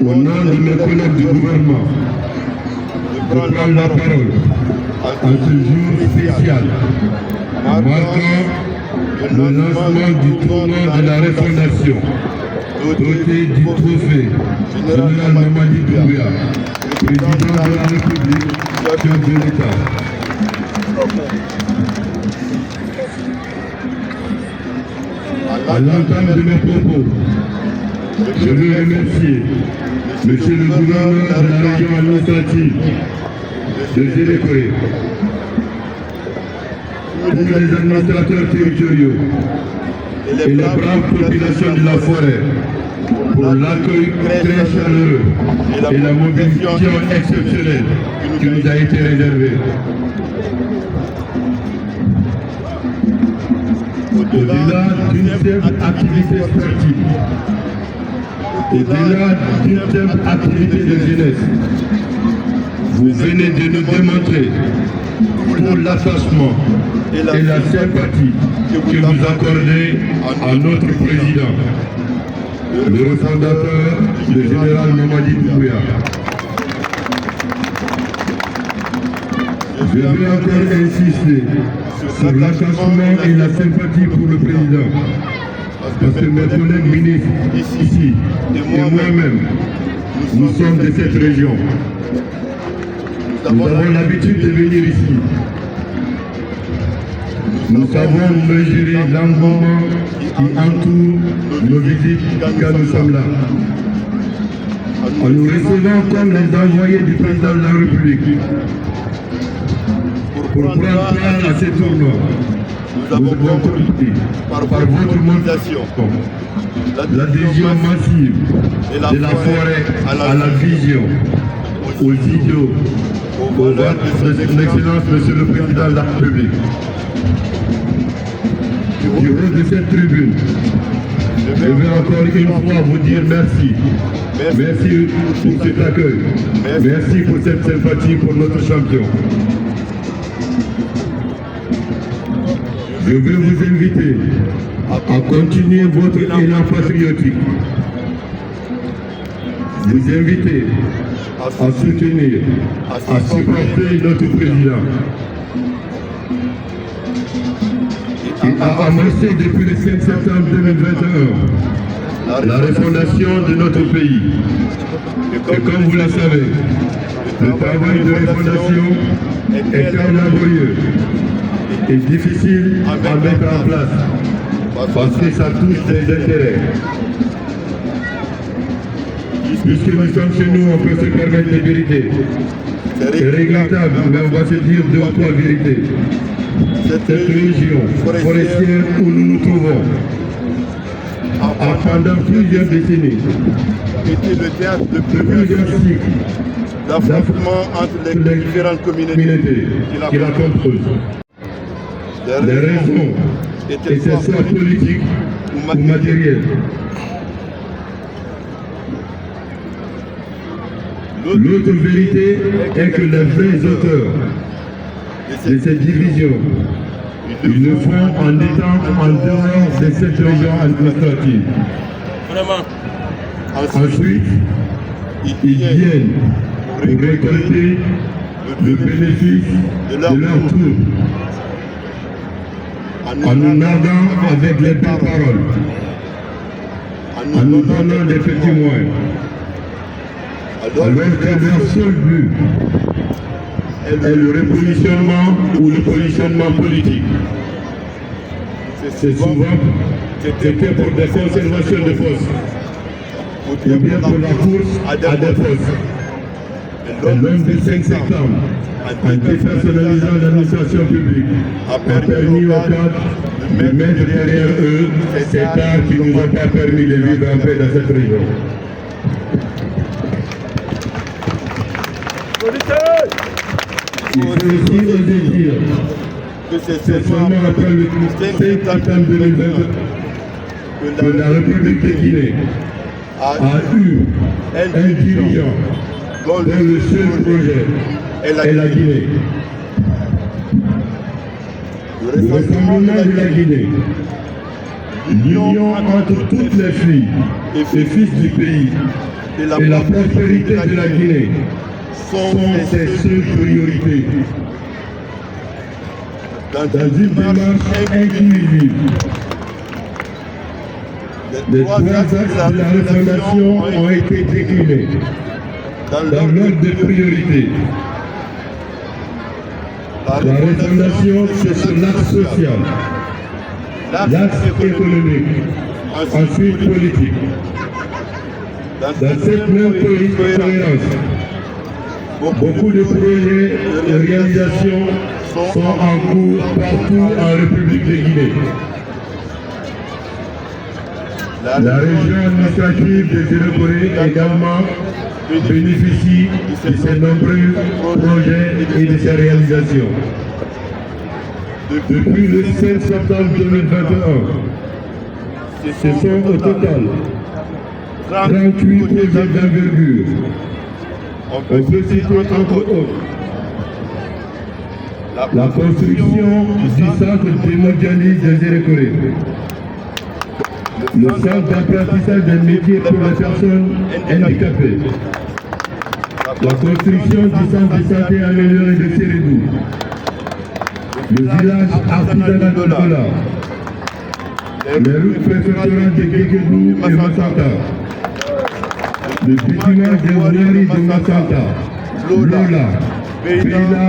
au nom de mes collègues du gouvernement, de prendre la parole en ce jour spécial, marquant le lancement du tournoi de la refondation, doté du trophée général Mamadi Doumbouya, président de la République, chef de l'État. À l'entame de mes propos, je veux remercier Monsieur le gouverneur de la région administrative de Zélékoré, tous les administrateurs territoriaux et les braves populations de la forêt pour l'accueil très chaleureux et la mobilisation exceptionnelle qui nous a été réservée. Au-delà d'une simple activité sportive, au-delà d'une simple activité de jeunesse, vous venez de nous démontrer pour l'attachement et la sympathie que vous accordez à notre président, le refondateur, le général Mamadi Doumbouya. Je vais encore insister sur l'attachement et la sympathie pour le président, parce que mes collègues ministres ici et moi-même, nous sommes de cette région. Nous avons l'habitude de venir ici. Nous savons mesurer l'engouement qui entoure nos visites quand nous sommes là. En nous recevant comme les envoyés du président de la République pour prendre part à ces tournois, nous avons compris par votre mobilisation l'adhésion massive de la forêt à la vision, aux idéaux, au vote de son Excellence, Monsieur le Président de la République. Du haut de cette tribune, je vais encore une fois vous dire merci. Merci pour cet accueil. Merci pour cette sympathie pour notre champion. Je veux vous inviter à continuer votre élan patriotique. Vous inviter à soutenir, à supporter notre président. Et à amorcer depuis le 5 septembre 2021 la refondation de notre pays. Et comme vous le savez, le travail de refondation est très laborieux et difficile à mettre en place parce que ça touche des intérêts. Puisque nous sommes chez nous, on peut se permettre des vérités. C'est regrettable, mais on va se dire 2 ou 3 vérités. Cette région forestière où nous nous trouvons a pendant plusieurs décennies été le théâtre de plusieurs cycles d'affrontements entre les différentes communautés qui la composent. Les raisons étaient soit politiques ou matérielles. L'autre vérité est que les vrais auteurs de cette division, ils le font en étant en dehors de cette région administrative. Ensuite, ils viennent pour récolter le bénéfice de leur tour, en nous narguant avec les belles paroles, en nous donnant des petits moyens. Alors que leur seul but est le repositionnement ou le positionnement politique. C'est souvent c'était pour des conservations de postes, ou bien pour la course à des postes. L'homme du 5 septembre, en dépersonnalisant l'administration publique, a permis aux cadres de mettre derrière eux ces arts qui ne nous ont pas permis de vivre en paix dans cette région. Il faut aussi oser dire que c'est seulement après le 5 septembre 2020 que la République de Guinée a eu un dirigeant dont le seul projet est la Guinée. Le rassemblement de la Guinée, l'union entre toutes les filles et fils du pays, et la prospérité de la Guinée sont ses seules priorités. Dans une démarche inclusive, les trois axes de la refondation ont été déclinés dans l'ordre de priorité. La refondation, c'est sur l'axe social, l'axe économique, ensuite politique. Dans cette même cohérence, beaucoup de projets de réalisation sont en cours partout en République de Guinée. La région administrative de Zéro-Corée également bénéficie de ces nombreux projets et de ces réalisations. Depuis le 5 septembre 2021, ce sont au total 38 projets d'envergure. On peut citer entre autres la construction du centre démodialisé de Zéro-Corée, le centre d'apprentissage des métiers pour les personnes handicapées, la construction du centre de santé amélioré de Sérédou, le village artisanal de Dola, les routes préfectorales de Guéguédou et Massanta, le bitumage des voiries de Massanta, Lola, Beila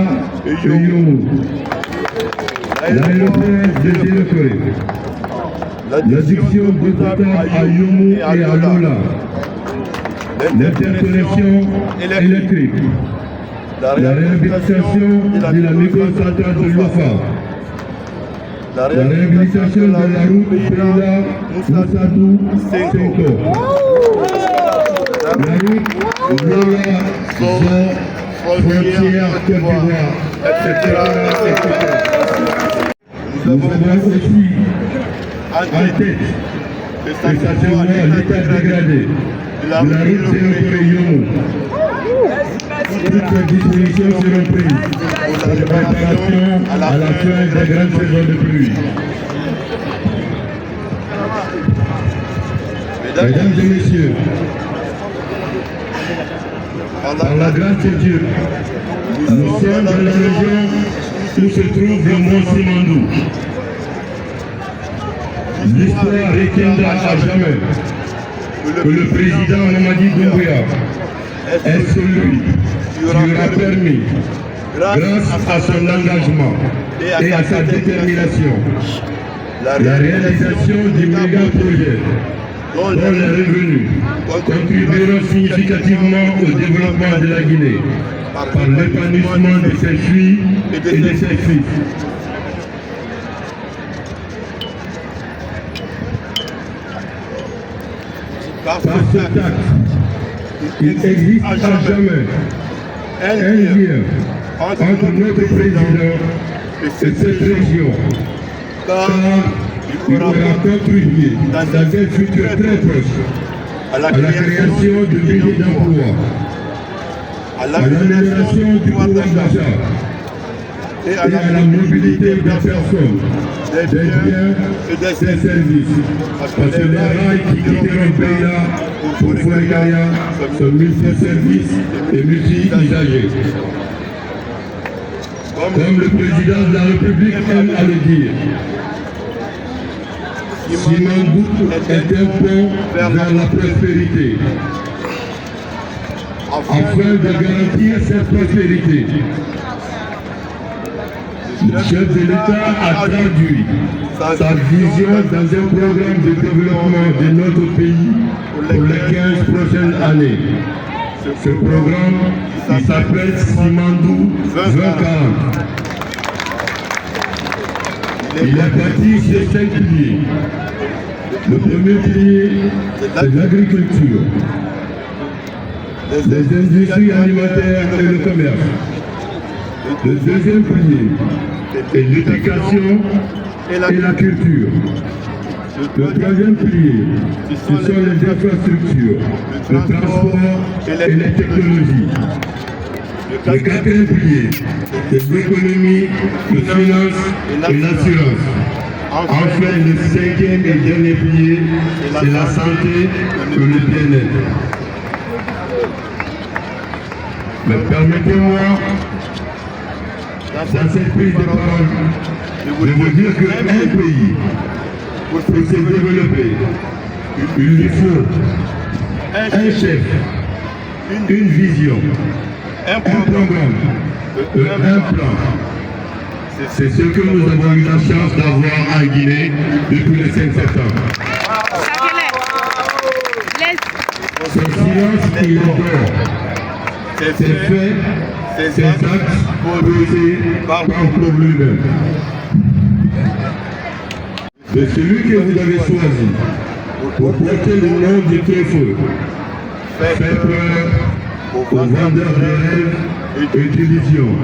et Yomu, l'aéroport de Zéro-Corée, l'adduction de potable à Yomu et à Lola, l'interconnexion électrique, la réhabilitation de la microcentrale de Lofa, la réhabilitation de la route Beila Moussadou Senko, la route Lola Zon frontière Côte d'Ivoire, etc. Nous avons aussi en tête le stationnement à l'état dégradé de la route Zéro-Corée-Yomu. Toutes les dispositions seront prises pour la préparation à la fin des grandes saisons de pluie. Mesdames et messieurs, par la grâce de Dieu, nous sommes dans la région où se trouve le mont Simandou. L'histoire retiendra à jamais que le président Mamadi Doumbouya est celui qui aura permis, grâce à son engagement et à sa détermination, la réalisation du méga projet dont les revenus contribueront significativement au développement de la Guinée par l'épanouissement de ses filles et de ses fils. Par ce acte, il existe à jamais un lien entre notre président et cette région, car il aura contribué dans un futur très proche à la création de milliers d'emplois, à l'amélioration du pouvoir d'achat et à la mobilité des personnes, des biens et des services. Parce que les rails qui quitteront Beila pour Fouekaya sont multi-services et multi-usagers. Comme le président de la République aime à le dire, Simandou est un pont vers la prospérité. Afin de garantir cette prospérité, le chef de l'État a traduit sa vision dans un programme de développement de notre pays pour les 15 prochaines années. Ce programme, il s'appelle Simandou 2040. Il est bâti sur 5 piliers. Le premier pilier, c'est l'agriculture, les industries alimentaires et le commerce. Le deuxième pilier est l'éducation et la culture. Le troisième pilier, ce sont les infrastructures, le transport et les technologies. Le quatrième pilier, c'est l'économie, la finance et l'assurance. Enfin, le cinquième et dernier pilier, c'est la santé et le bien-être. Mais permettez-moi, dans cette prise de parole, de vous dire qu'un pays, pour se développer, il lui faut un chef, une vision, un programme, un plan. C'est ce que nous avons eu la chance d'avoir en Guinée depuis le 5 septembre. Ce silence qui est dehors, c'est fait, ces actes posés par lui-même. C'est celui que vous avez choisi pour porter le nom du Très-Feu, faire peur aux vendeurs de rêves et d'illusions,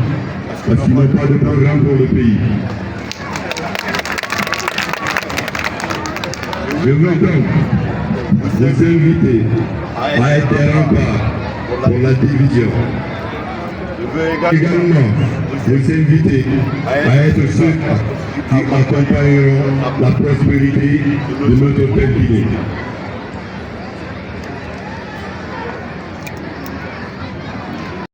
parce qu'ils n'ont pas de programme pour le pays. Je veux donc vous inviter à être un rempart pour la division. Je veux également vous inviter à être ceux qui accompagneront la prospérité de notre belle Guinée.